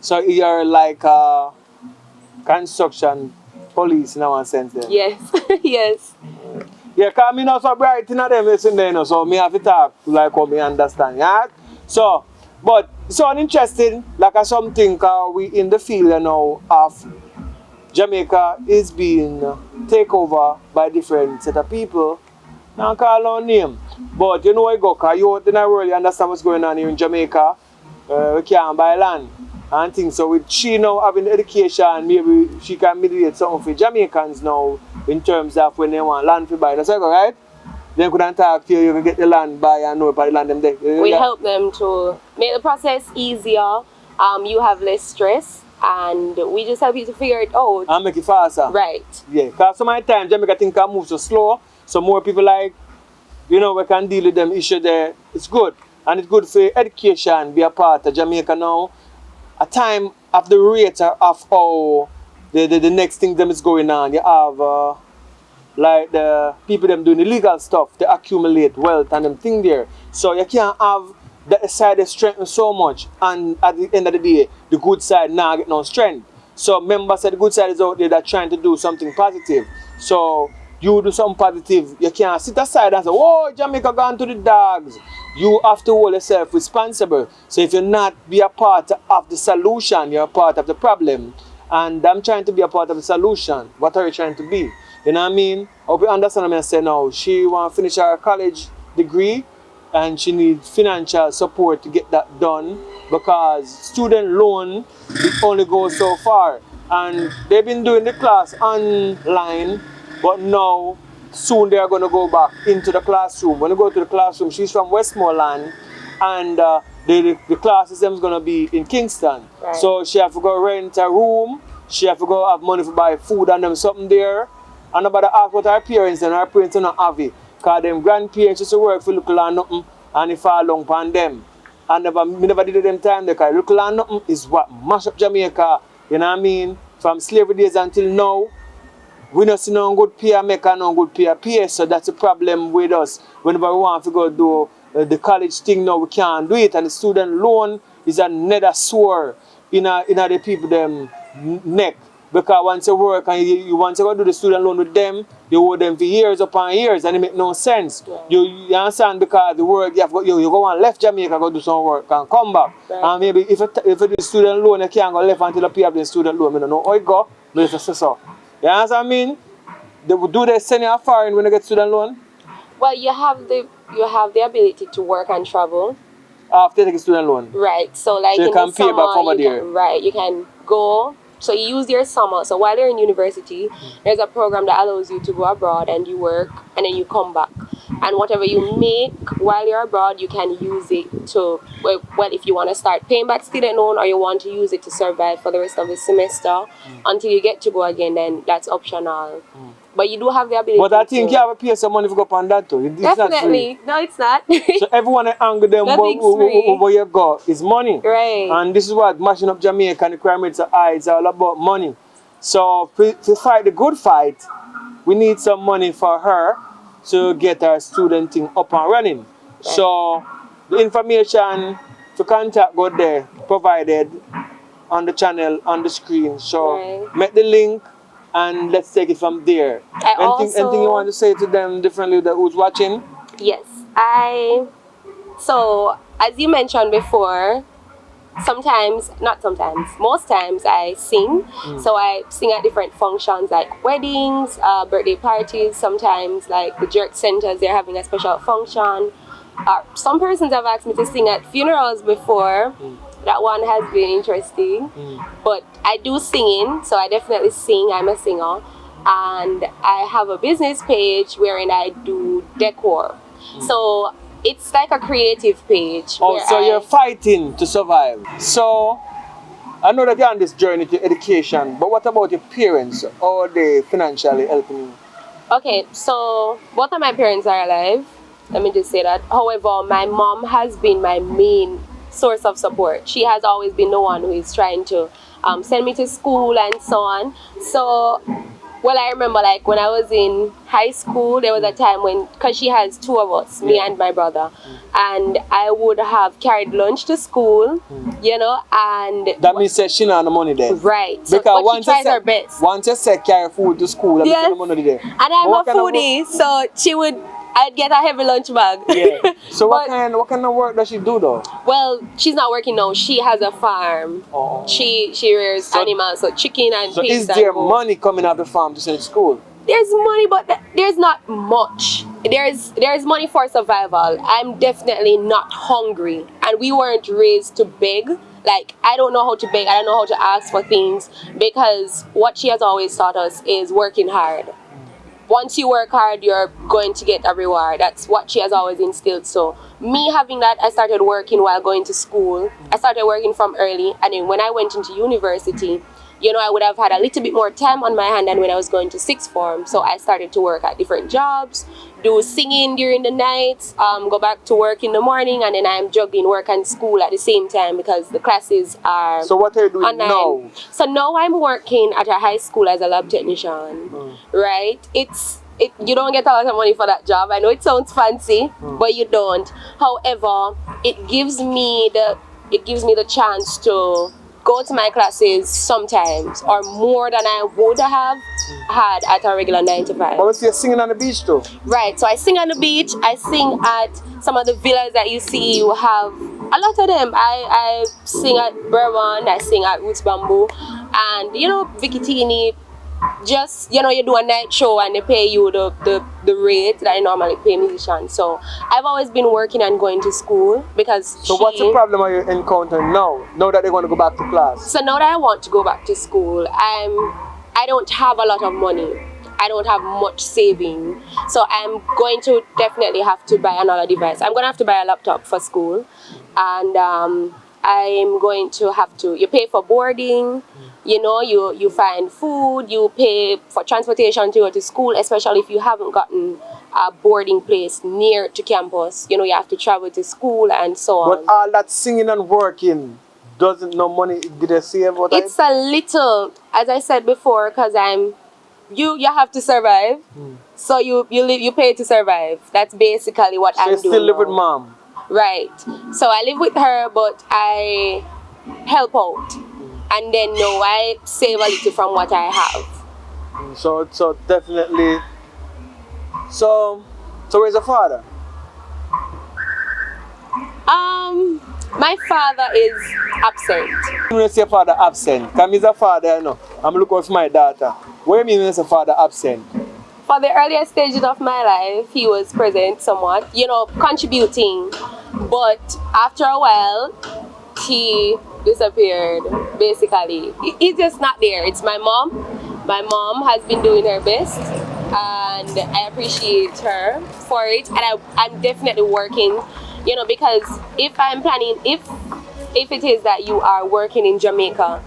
So you're like construction police in one sense then? Yes, yes. Yeah, because I know so bright in them listen there, you know, so me have to talk like how me understand, yeah? So, but it's uninteresting, like something we in the field you know of Jamaica is being taken over by different set of people. Now call our name. But you know where you go, because you out in the world, you understand what's going on here in Jamaica. We can't buy land and things. So with she now having education, maybe she can mediate something for Jamaicans now in terms of when they want land to buy. That's right? They couldn't talk to you, you can get the land buy and know about the land them there. We help them to make the process easier. You have less stress and we just help you to figure it out. And make it faster. Right. Yeah, because some of the time Jamaica think can move so slow, so more people like, you know, we can deal with them issue there. It's good. And it's good for education, be a part of Jamaica now. A time of the rate of how the next thing them is going on. You have like the people them doing illegal stuff, they accumulate wealth and them thing there. So you can't have the side that strengthen so much and at the end of the day, the good side now get no strength. So members of the good side is out there that trying to do something positive. So you do something positive, you can't sit aside and say, whoa, Jamaica gone to the dogs. You have to hold yourself responsible. So if you're not be a part of the solution, you're a part of the problem. And I'm trying to be a part of the solution. What are you trying to be? You know what I mean? I hope you understand what I say now. She want to finish her college degree and she needs financial support to get that done because student loan it only goes so far. And they've been doing the class online, but now soon they are going to go back into the classroom. When they go to the classroom, she's from Westmoreland, and the class system is going to be in Kingston. Right. So she have to go rent a room, she have to go have money to buy food and them something there. And nobody ask what her parents, and her parents don't have it. Because them grandparents used to work for little and nothing, and it fall long upon them. And me never did it them time because little and nothing is what mash up Jamaica, you know what I mean? From slavery days until now, we don't see no good peer make and no good peer pay, so that's a problem with us. Whenever we want to go do the college thing now, we can't do it, and the student loan is another sore in the people them neck. Because once you work and you want to go do the student loan with them, you owe them for years upon years, and it make no sense. Yeah. You understand, because the work you go and left Jamaica, go do some work and come back. Right. And maybe if you do student loan, you can't go left until you pay up the student loan. I don't know how it go, but it's a so. You understand what I mean? Do they send you foreign when you get student loan? Well, you have the ability to work and travel. After you take a student loan? Right. So like So you in can the pay summer, back over you there. can, right, you can go. So you use your summer. So while you're in university, there's a program that allows you to go abroad and you work and then you come back. And whatever you make while you're abroad, you can use it to, well, if you want to start paying back student loan or you want to use it to survive for the rest of the semester until you get to go again, then that's optional. But you do have the ability. But I think you have to pay some money to go up on that too. It's Definitely. not No, it's not. free. So everyone angry them Nothing's free. where you go is money. Right. And this is what mashing up Jamaica and the crime rates are high. It's all about money. So to fight the good fight, we need some money for her to get our student thing up and running. Right. So the information to contact go there provided on the channel on the screen. So Right. make the link and let's take it from there. Anything you want to say to them differently that who's watching? Yes, so as you mentioned before, most times I sing. So I sing at different functions like weddings, birthday parties, sometimes like the Jerk Centers, they're having a special function. Some persons have asked me to sing at funerals before. That one has been interesting. But I do singing, so I definitely sing. I'm a singer. And I have a business page wherein I do decor. So it's like a creative page. Oh, so you're fighting to survive. So I know that you're on this journey to education, but what about your parents? How are they financially helping you? Okay, so both of my parents are alive. Let me just say that. However, my mom has been my main source of support. She has always been the one who is trying to send me to school and so on. So, well, I remember like when I was in high school, there was a time when, because she has two of us, me and my brother, and I would have carried lunch to school, you know, and that means that she not have the money there. right. So, Because but she tries her best. Once you say carry food to school, that means the money there. And I'm a foodie, so I'd get a heavy lunch bag. Yeah. So what kind of work does she do though? Well, she's not working now. She has a farm. Oh. She rears animals, so chicken and So pigs. is there and goats. money coming out of the farm to send to school? There's money, but there's not much. There's money for survival. I'm definitely not hungry, and we weren't raised to beg. Like, I don't know how to beg. I don't know how to ask for things, because what she has always taught us is working hard. Once you work hard, you're going to get a reward. That's what she has always instilled. So me having that, I started working while going to school. I started working from early, and then when I went into university, you know, I would have had a little bit more time on my hand than when I was going to sixth form. So I started to work at different jobs, do singing during the nights, go back to work in the morning, and then I'm juggling work and school at the same time because the classes are So what are you doing online. now? So now I'm working at a high school as a lab technician, right? You don't get a lot of money for that job. I know it sounds fancy, but you don't. However, it gives me the chance to go to my classes sometimes, or more than I would have had at a regular 9 to 5. But you're singing on the beach too? Right, so I sing on the beach, I sing at some of the villas that you see. You have a lot of them. I sing at Bourbon, I sing at Roots Bamboo, and you know, Vicitini, just you do a night show and they pay you the rate that I normally pay musicians. So I've always been working and going to school because So what's the problem are you encountering now? Now that they want to go back to class? So now that I want to go back to school, I don't have a lot of money. I don't have much saving. So I'm going to definitely have to buy another device. I'm going to have to buy a laptop for school. And I'm going to have to, you pay for boarding, you find food, you pay for transportation to go to school, especially if you haven't gotten a boarding place near to campus. You have to travel to school and so on. But all that singing and working, doesn't no money, did they save what It's a little, as I said before, because you have to survive. So you pay to survive. That's basically what So I'm you doing still live now. with mom? Right. So I live with her, but I help out. And then I save a little from what I have. So definitely. So where's the father? My father is absent. When you say father absent, because he's a father, I'm looking for my daughter. What do you mean when you say father absent? For the earlier stages of my life, he was present somewhat, contributing. But after a while, he disappeared, basically. He's just not there. It's my mom. My mom has been doing her best, and I appreciate her for it. And I'm definitely working, because if I'm planning, if it is that you are working in Jamaica,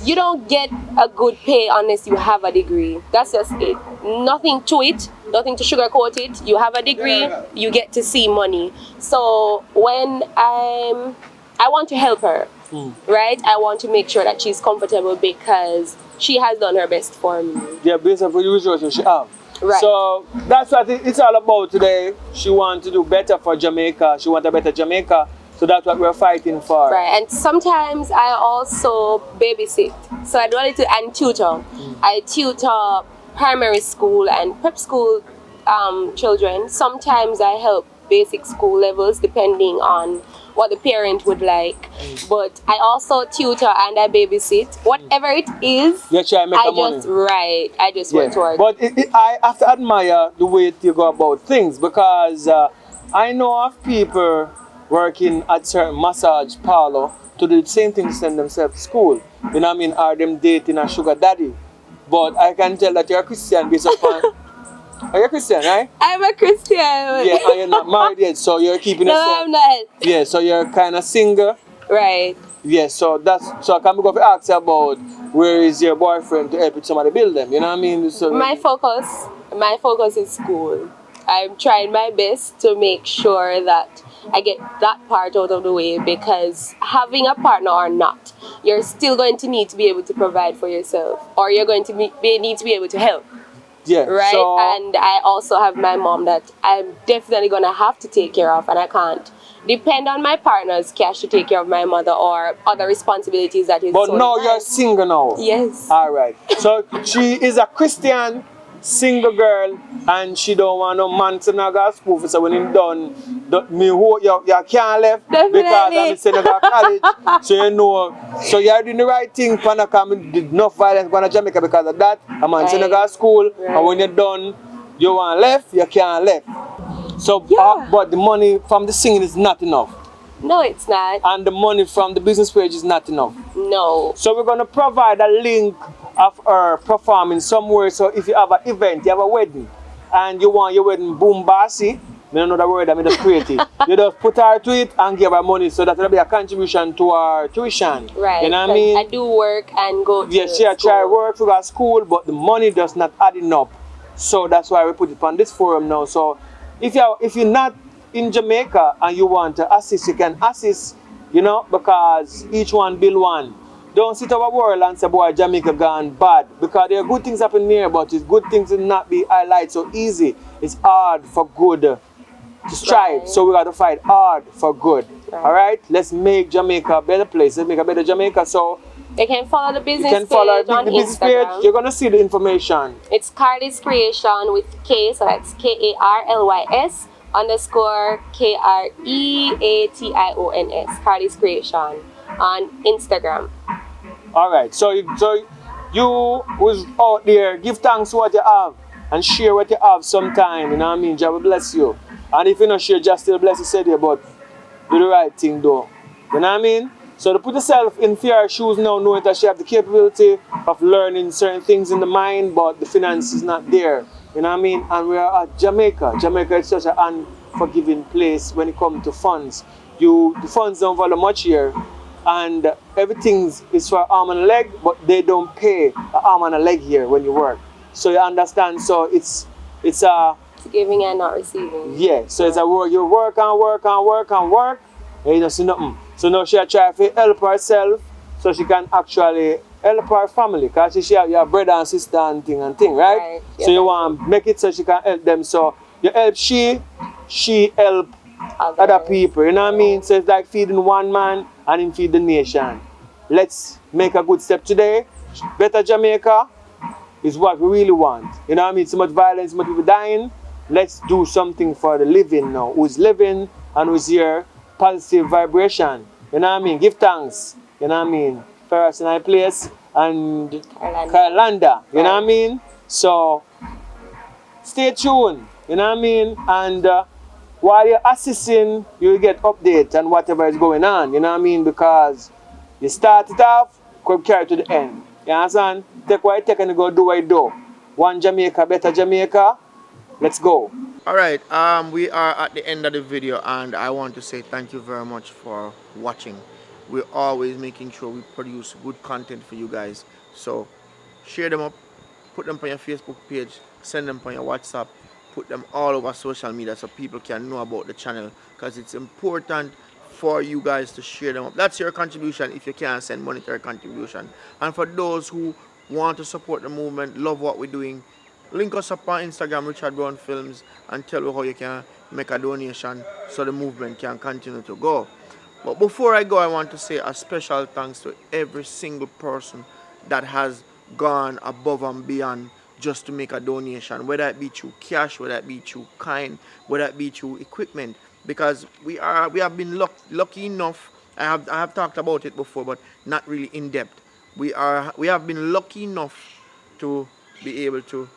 you don't get a good pay unless you have a degree. That's just it. Nothing to it, nothing to sugarcoat it. You have a degree, you get to see money. So when I want to help her, right? I want to make sure that she's comfortable because she has done her best for me. Yeah, based on the resources she have. Right. So that's what it's all about today. She wants to do better for Jamaica. She wants a better Jamaica. So that's what we're fighting for. Right, and sometimes I also babysit. So I do a little and tutor. I tutor primary school and prep school children. Sometimes I help basic school levels depending on what the parent would like. But I also tutor and I babysit. Whatever it is, You try to make a money. I just work towards. But I have to admire the way you go about things because I know of people working at certain massage parlor to do the same thing to send themselves to school. You know what I mean? Are them dating a sugar daddy? But I can tell that you're a Christian based upon... Are you a Christian, right? I'm a Christian. Yeah, and you're not married yet, so you're keeping yourself... No, I'm not. Yeah, so you're kind of single. Right. Yeah, so I can go to ask you about where is your boyfriend to help with somebody build them, you know what I mean? So, my focus is school. I'm trying my best to make sure that I get that part out of the way because having a partner or not, you're still going to need to be able to provide for yourself or you're going to need to be able to help. Yeah. Right? So, and I also have my mom that I'm definitely going to have to take care of and I can't depend on my partner's cash to take care of my mother or other responsibilities that is but so now nice. you're single now. Yes. All right. So she is a Christian single girl and she don't want no man to not go to school. So when him done, me hope you can't left Definitely. because I'm saying you go to college. So you're doing the right thing for not coming did enough violence going to Jamaica because of that. A man saying you go to school and when you're done, you want left, you can't left. So but the money from the singing is not enough. No, it's not. And the money from the business page is not enough. No. So we're going to provide a link of her performing somewhere. So if you have an event, you have a wedding, and you want your wedding boom bossy, I don't know the word, I just create it. You just put her to it and give her money so that will be a contribution to her tuition. Right. You know what I mean? I do work and go to yes, she try work for her school, but the money does not adding up. So that's why we put it on this forum now. So if you're not in Jamaica and you want to assist, you can assist, because each one build one. Don't sit over world and say, boy, Jamaica gone bad. Because there are good things happening here, but it's good things will not be highlighted so easy. It's hard for good to strive. Right. So we got to fight hard for good. Right. All right? Let's make Jamaica a better place. Let's make a better Jamaica. So they can follow the business you can follow page on the business Instagram. page. You're going to see the information. It's Carly's Creation with K, so that's KARLYS _KREATIONS. Carly's Creation on Instagram. All right. So You who's out there, give thanks for what you have and share what you have sometime, you know what I mean? Jah will bless you. And if you not share, just still bless you said you, but do the right thing though. You know what I mean? So to put yourself in fear shoes now, knowing that she have the capability of learning certain things in the mind, but the finance is not there. You know what I mean? And we are at Jamaica. Jamaica is such an unforgiving place when it comes to funds. The funds don't value much here, and everything is for arm and a leg, but they don't pay an arm and a leg here when you work. So you understand? So it's a It's giving and not receiving. yeah, so it's a work, you work and work and work and work, and you don't see nothing. So now she try to help herself so she can actually help her family. Because she have your brother and sister and thing, right? Right. So you want to make it so she can help them. So you help she help other people, you know what I mean? So it's like feeding one man and in feed the nation. Let's make a good step today. Better Jamaica is what we really want. You know what I mean? So much violence, so much people dying. Let's do something for the living now. Who's living and who's here. Positive vibration. You know what I mean? Give thanks. You know what I mean? For us in our place and Carolanda. You know what I mean? So stay tuned. You know what I mean? And while you're assisting, you'll get updates on whatever is going on. You know what I mean? Because you start it off, could carry it to the end. You understand? Take what you take and go do what you do. One Jamaica, better Jamaica. Let's go. Alright, we are at the end of the video, and I want to say thank you very much for watching. We're always making sure we produce good content for you guys. So share them up, put them on your Facebook page, send them on your WhatsApp, put them all over social media so people can know about the channel, because it's important for you guys to share them up. That's your contribution if you can't send monetary contribution. And for those who want to support the movement, love what we're doing, link us up on Instagram, Richard Brown Films, and tell us how you can make a donation so the movement can continue to go. But before I go, I want to say a special thanks to every single person that has gone above and beyond just to make a donation, whether it be through cash, whether it be through kind, whether it be through equipment, because we have been lucky enough. I have talked about it before, but not really in depth. We have been lucky enough to be able to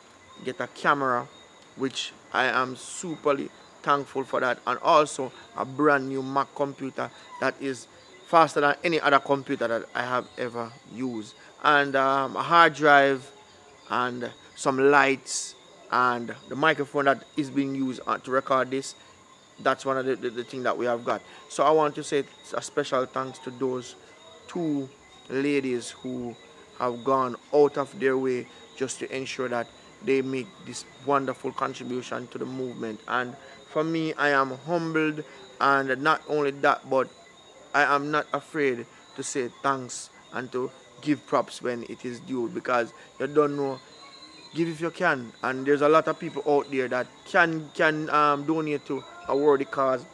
get a camera, which I am superly thankful for that, and also a brand new Mac computer that is faster than any other computer that I have ever used, and a hard drive, and some lights, and the microphone that is being used to record this. That's one of the things that we have got. So I want to say a special thanks to those two ladies who have gone out of their way just to ensure that they make this wonderful contribution to the movement. And for me, I am humbled, and not only that, but I am not afraid to say thanks and to give props when it is due, because you don't know, give if you can, and there's a lot of people out there that can donate to a worthy cause,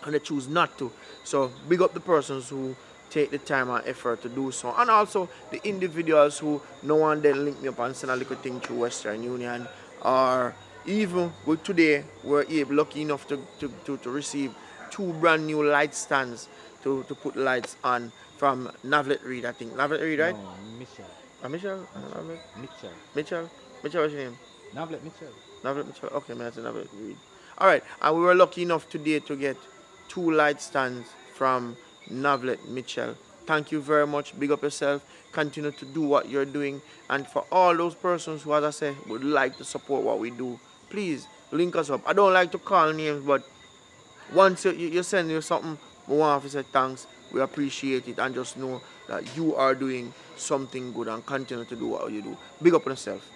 and they choose not to. So big up the persons who take the time and effort to do so, and also the individuals who no one then link me up and send a little thing through Western Union, or even with today we're lucky enough to receive two brand new light stands to put lights on from Navlet Reed, I think. Navlet Reed, right? No, Michelle. Michelle? Navlet? Mitchell. Mitchell? Mitchell, what's your name? Navlet Mitchell. Navlet Mitchell. Okay, man, that's Navlet Reed. Alright, and we were lucky enough today to get two light stands from Navlet Mitchell. Thank you very much. Big up yourself. Continue to do what you're doing. And for all those persons who, as I say, would like to support what we do, please link us up. I don't like to call names, but once you send you something, we want to say thanks. We appreciate it, and just know that you are doing something good and continue to do what you do. Big up on yourself.